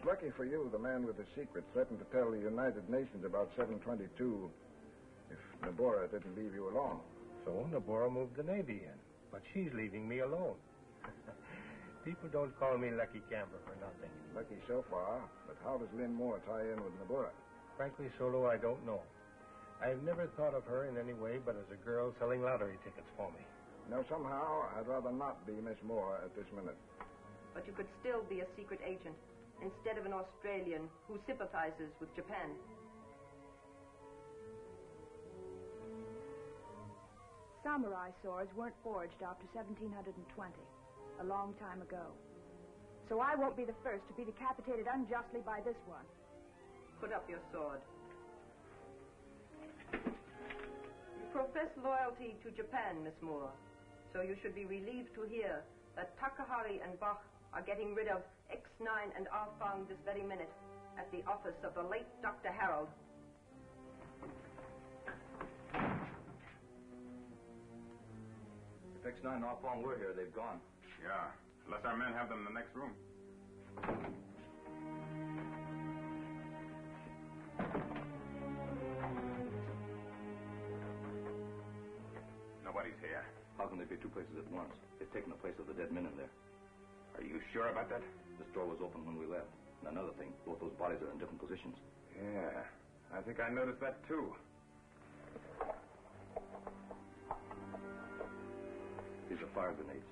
lucky for you the man with the secret threatened to tell the United Nations about 722 if Nabora didn't leave you alone. So Nabora moved the Navy in, but she's leaving me alone. People don't call me Lucky Camber for nothing. Lucky so far, but how does Lynn Moore tie in with Nabora? Frankly, Solo, I don't know. I've never thought of her in any way but as a girl selling lottery tickets for me. No, somehow, I'd rather not be Miss Moore at this minute. But you could still be a secret agent, instead of an Australian who sympathizes with Japan. Samurai swords weren't forged after 1720, a long time ago. So I won't be the first to be decapitated unjustly by this one. Put up your sword. You profess loyalty to Japan, Miss Moore, so you should be relieved to hear that Takahari and Bach are getting rid of X-9 and Arfang this very minute at the office of the late Dr. Harold. If X-9 and Arfang were here, they've gone. Yeah, unless our men have them in the next room. Nobody's here. How can there be two places at once? They've taken the place of the dead men in there. Are you sure about that? This door was open when we left. And another thing, both those bodies are in different positions. Yeah, I think I noticed that too. These are fire grenades.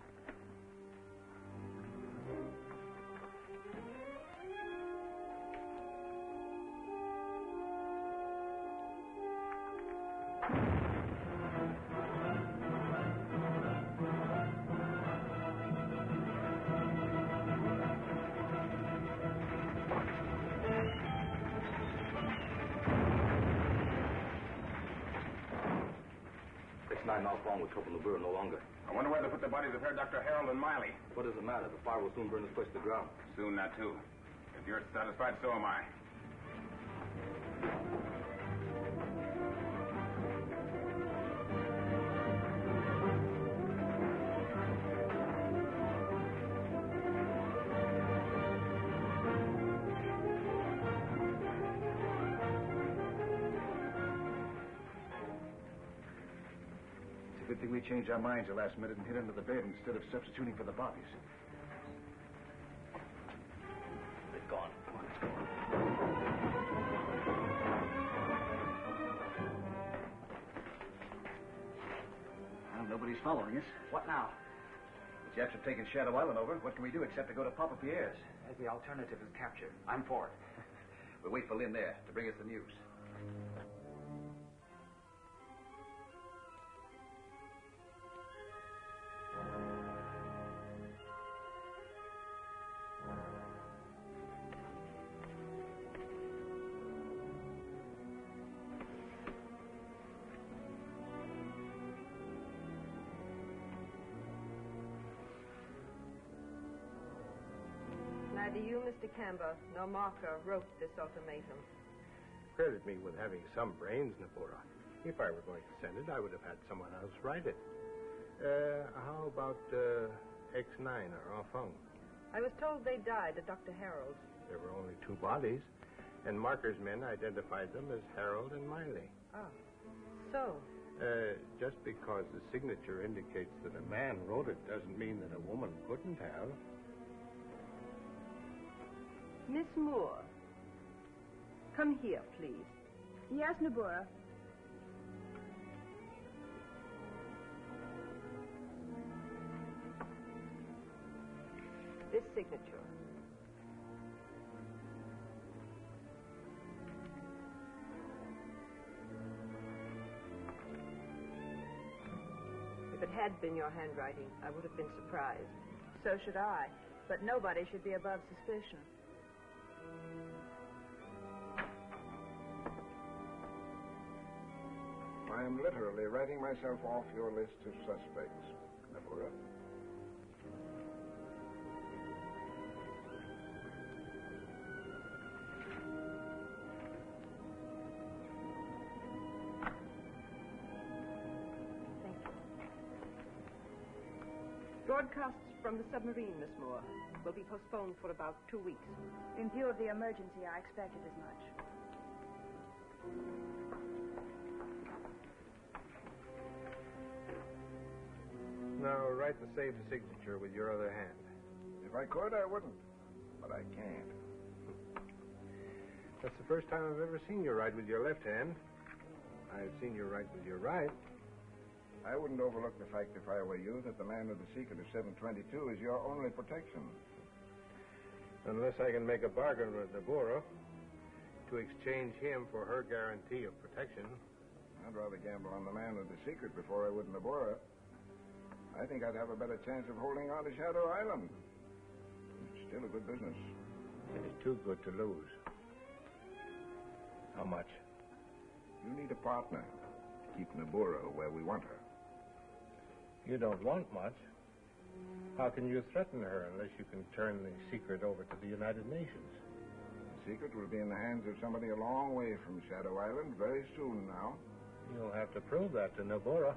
X-9 and Arfang would open the door no longer. I wonder where they put the bodies of Herr Dr. Harold and Miley. What does it matter? The fire will soon burn this place to the ground. Soon, that too. If you're satisfied, so am I. Good thing we changed our minds the last minute and hid under the bed instead of substituting for the bodies. They've gone. Come on, let's go. Well, nobody's following us. What now? The Japs have taken Shadow Island over. What can we do except to go to Papa Pierre's? The alternative is capture. I'm for it. We'll wait for Lynn there to bring us the news. Neither you, Mr. Camber, nor Marker wrote this ultimatum. Credit me with having some brains, Nabora. If I were going to send it, I would have had someone else write it. How about X-9 or Arfang? I was told they died at Dr. Harold's. There were only two bodies, and Marker's men identified them as Harold and Miley. Oh, so? Just because the signature indicates that a man wrote it doesn't mean that a woman couldn't have. Miss Moore, come here, please. Yes, Nabora. This signature. If it had been your handwriting, I would have been surprised. So should I. But nobody should be above suspicion. I am literally writing myself off your list of suspects, Nabora. Broadcasts from the submarine, Miss Moore, will be postponed for about 2 weeks. In view of the emergency, I expected as much. Now, write the saved signature with your other hand. If I could, I wouldn't. But I can't. That's the first time I've ever seen you write with your left hand. I've seen you write with your right. I wouldn't overlook the fact, if I were you, that the man with the secret of 722 is your only protection. Unless I can make a bargain with Deborah to exchange him for her guarantee of protection. I'd rather gamble on the man with the secret before I would Deborah. I think I'd have a better chance of holding on to Shadow Island. It's still a good business. It's too good to lose. How much? You need a partner to keep Deborah where we want her. You don't want much. How can you threaten her unless you can turn the secret over to the United Nations? The secret will be in the hands of somebody a long way from Shadow Island very soon now. You'll have to prove that to Deborah.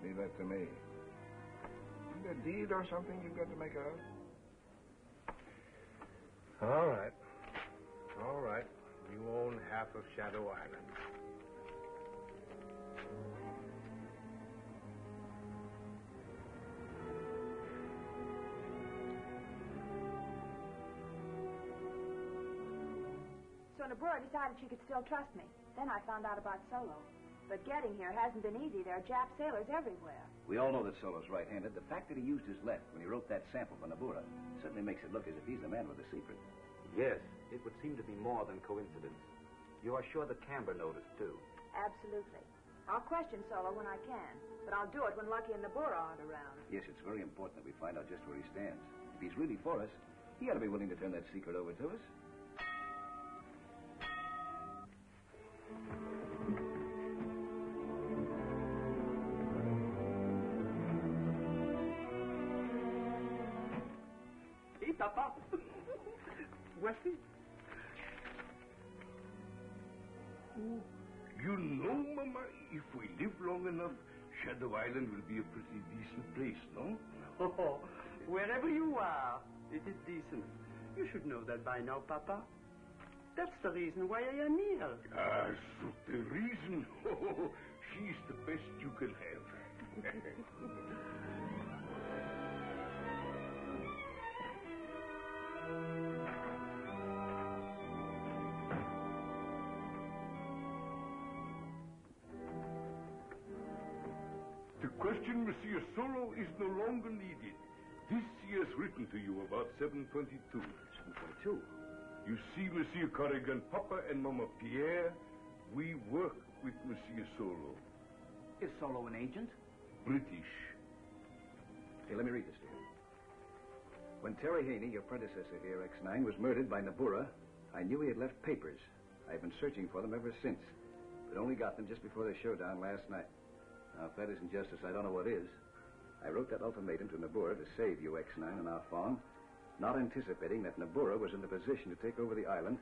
Leave that to me. A deed or something you've got to make out? All right. All right. You own half of Shadow Island. So Deborah decided she could still trust me. Then I found out about Solo. But getting here hasn't been easy. There are Jap sailors everywhere. We all know that Solo's right-handed. The fact that he used his left when he wrote that sample for Nabura certainly makes it look as if he's the man with the secret. Yes, it would seem to be more than coincidence. You are sure that Camber noticed, too? Absolutely. I'll question Solo when I can, but I'll do it when Lucky and Deborah aren't around. Yes, it's very important that we find out just where he stands. If he's really for us, he ought to be willing to turn that secret over to us. Papa. Voici. You know, Mama, if we live long enough, Shadow Island will be a pretty decent place, no? Oh, wherever you are, it is decent. You should know that by now, Papa. That's the reason why I am here. Ah, so the reason? Oh, she's the best you can have. The question, Monsieur Solo, is no longer needed. This he has written to you about 722. 722? You see, Monsieur Corrigan, Papa and Mama Pierre, we work with Monsieur Solo. Is Solo an agent? British. Here, let me read this to you. When Terry Haney, your predecessor here, X-9, was murdered by Nabura, I knew he had left papers. I've been searching for them ever since, but only got them just before the showdown last night. Now, if that isn't justice, I don't know what is. I wrote that ultimatum to Nabura to save you, X-9, and our Fong, not anticipating that Nabura was in the position to take over the island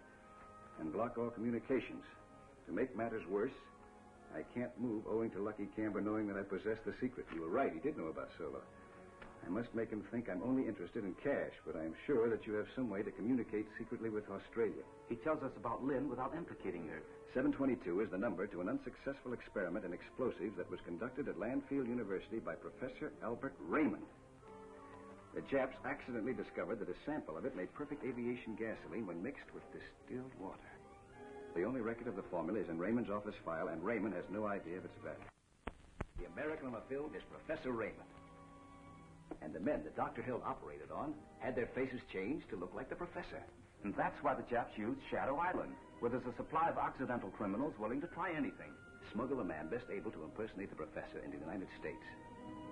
and block all communications. To make matters worse, I can't move owing to Lucky Camber knowing that I possess the secret. You were right, he did know about Solo. I must make him think I'm only interested in cash, but I'm sure that you have some way to communicate secretly with Australia. He tells us about Lynn without implicating her. 722 is the number to an unsuccessful experiment in explosives that was conducted at Landfield University by Professor Albert Raymond. The Japs accidentally discovered that a sample of it made perfect aviation gasoline when mixed with distilled water. The only record of the formula is in Raymond's office file, and Raymond has no idea of its value. The American on the film is Professor Raymond. And the men that Dr. Hill operated on had their faces changed to look like the professor. And that's why the Japs used Shadow Island, where there's a supply of Occidental criminals willing to try anything. Smuggle a man best able to impersonate the professor into the United States.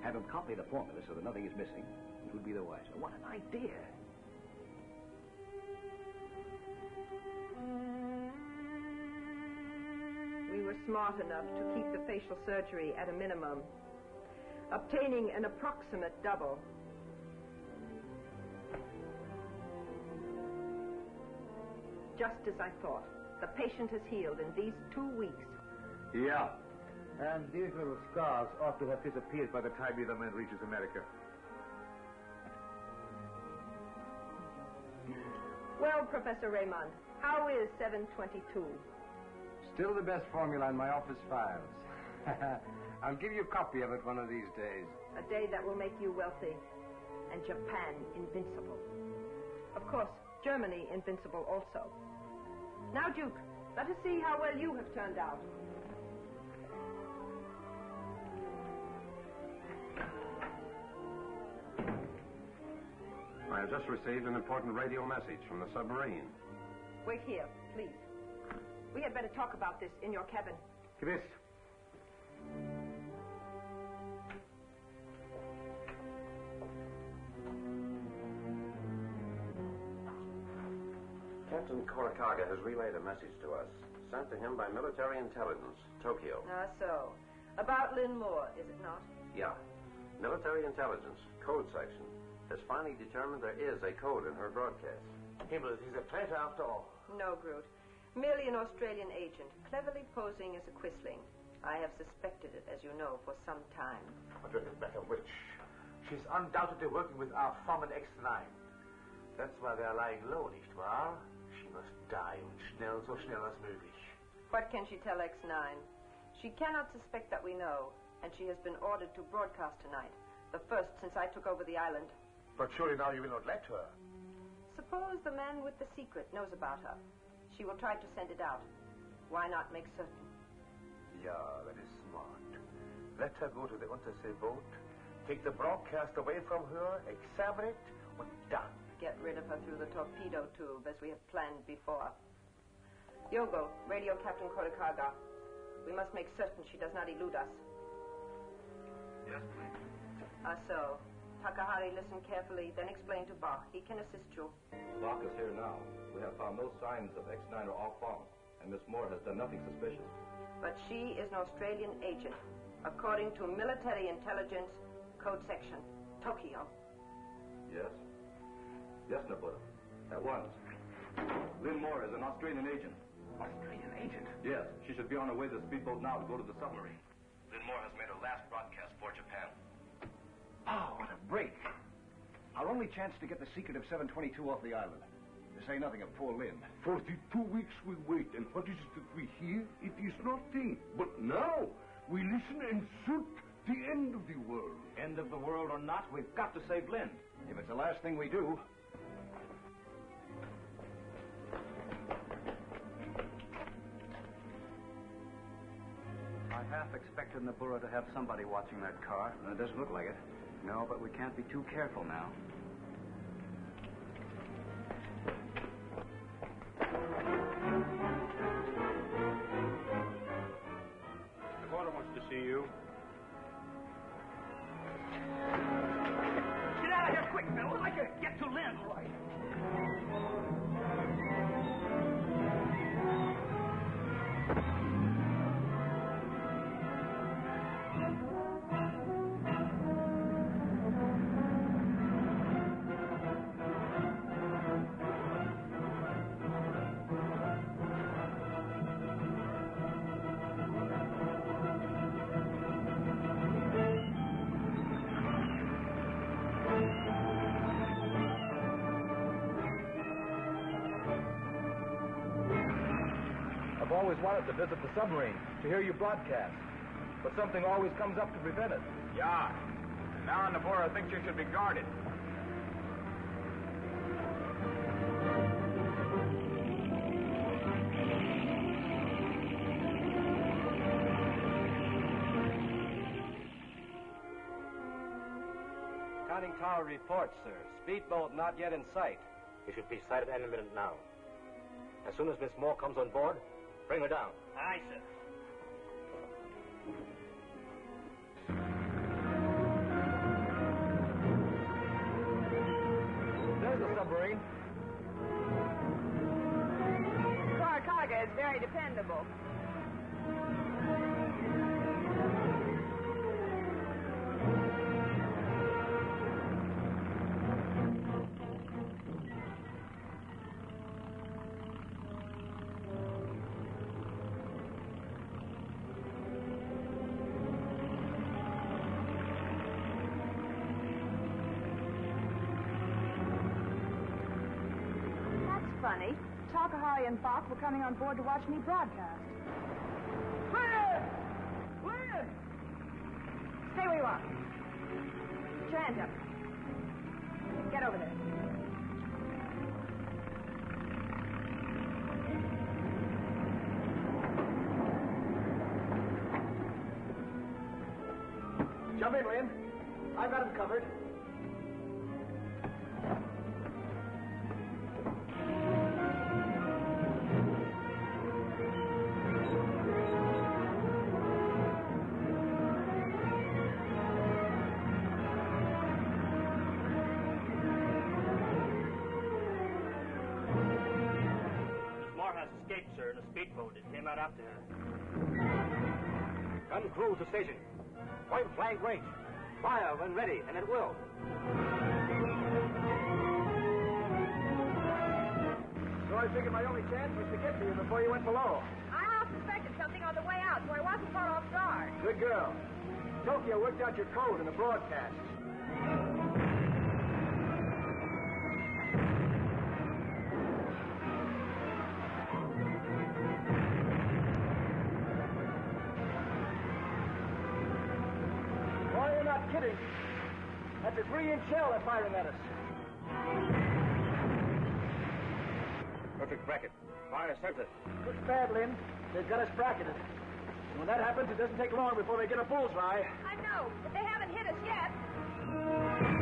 Have him copy the formula so that nothing is missing. It would be the wiser. What an idea. We were smart enough to keep the facial surgery at a minimum, obtaining an approximate double. Just as I thought. The patient has healed in these 2 weeks. Yeah. And these little scars ought to have disappeared by the time the other man reaches America. Well, Professor Raymond, how is 722? Still the best formula in my office files. I'll give you a copy of it one of these days. A day that will make you wealthy. And Japan invincible. Of course, Germany invincible also. Now, Duke, let us see how well you have turned out. I have just received an important radio message from the submarine. Wait here, please. We had better talk about this in your cabin. Gewiss. Captain Korakaga has relayed a message to us, sent to him by military intelligence, Tokyo. So. About Lynn Moore, is it not? Yeah. Military intelligence, code section, has finally determined there is a code in her broadcast. Himmel, he's a traitor after all. No, Groot. Merely an Australian agent, cleverly posing as a Quisling. I have suspected it, as you know, for some time. What does it matter which? She's undoubtedly working with our Foreman X-9. That's why they're lying low, nicht wahr? She must die und schnell, so schnell as möglich. What can she tell X-9? She cannot suspect that we know, and she has been ordered to broadcast tonight. The first since I took over the island. But surely now you will not let her. Suppose the man with the secret knows about her. She will try to send it out. Why not make certain? Yeah, that is smart. Let her go to the undersea boat, take the broadcast away from her, examine it, and done. Get rid of her through the torpedo tube, as we have planned before. Yogo, radio Captain Korakaga. We must make certain she does not elude us. Yes, please. So. Takahari, listen carefully, then explain to Bach. He can assist you. Bach is here now. We have found no signs of X-9 or Alphonse, and Miss Moore has done nothing suspicious. But she is an Australian agent, according to military intelligence, code section, Tokyo. Yes? Yes, Nabuta. At once. Lynn Moore is an Australian agent. Australian agent? Yes. She should be on her way to the speedboat now to go to the submarine. Lynn Moore has made her last broadcast for Japan. Oh, what a break. Our only chance to get the secret of 722 off the island. To say nothing of poor Lynn. 42 weeks we wait, and what is it that we hear? It is nothing. But now, we listen and shoot the end of the world. End of the world or not, we've got to save Lynn. If it's the last thing we do... I half expected Nabura to have somebody watching that car. It doesn't look like it. No, but we can't be too careful now. The porter wants to see you. Get out of here quick, Bill. I can get to Lynn. All right. I've always wanted to visit the submarine, to hear you broadcast. But something always comes up to prevent it. Yeah. And now Nabora thinks you should be guarded. Conning tower reports, sir. Speedboat not yet in sight. He should be sighted any minute now. As soon as Miss Moore comes on board, bring her down. Aye, sir. There's the submarine. Korakaga is very dependable. funny. Takahari and Bach were coming on board to watch me broadcast. Lynn! Lynn! Stay where you are. Put your hands up. Get over there. Jump in, Lynn. I've got him covered. Escaped, sir, in a speedboat. It came out after her. Gun crew to station. Point blank range. Fire when ready, and it will. So I figured my only chance was to get to you before you went below. I half suspected something on the way out, so I wasn't caught off guard. Good girl. Tokyo worked out your code in the broadcast. Kidding. That's a 3-inch shell they're firing at us. Perfect bracket. Fire center. Looks bad, Lynn. They've got us bracketed. And when that happens, it doesn't take long before they get a bullseye. I know, but they haven't hit us yet.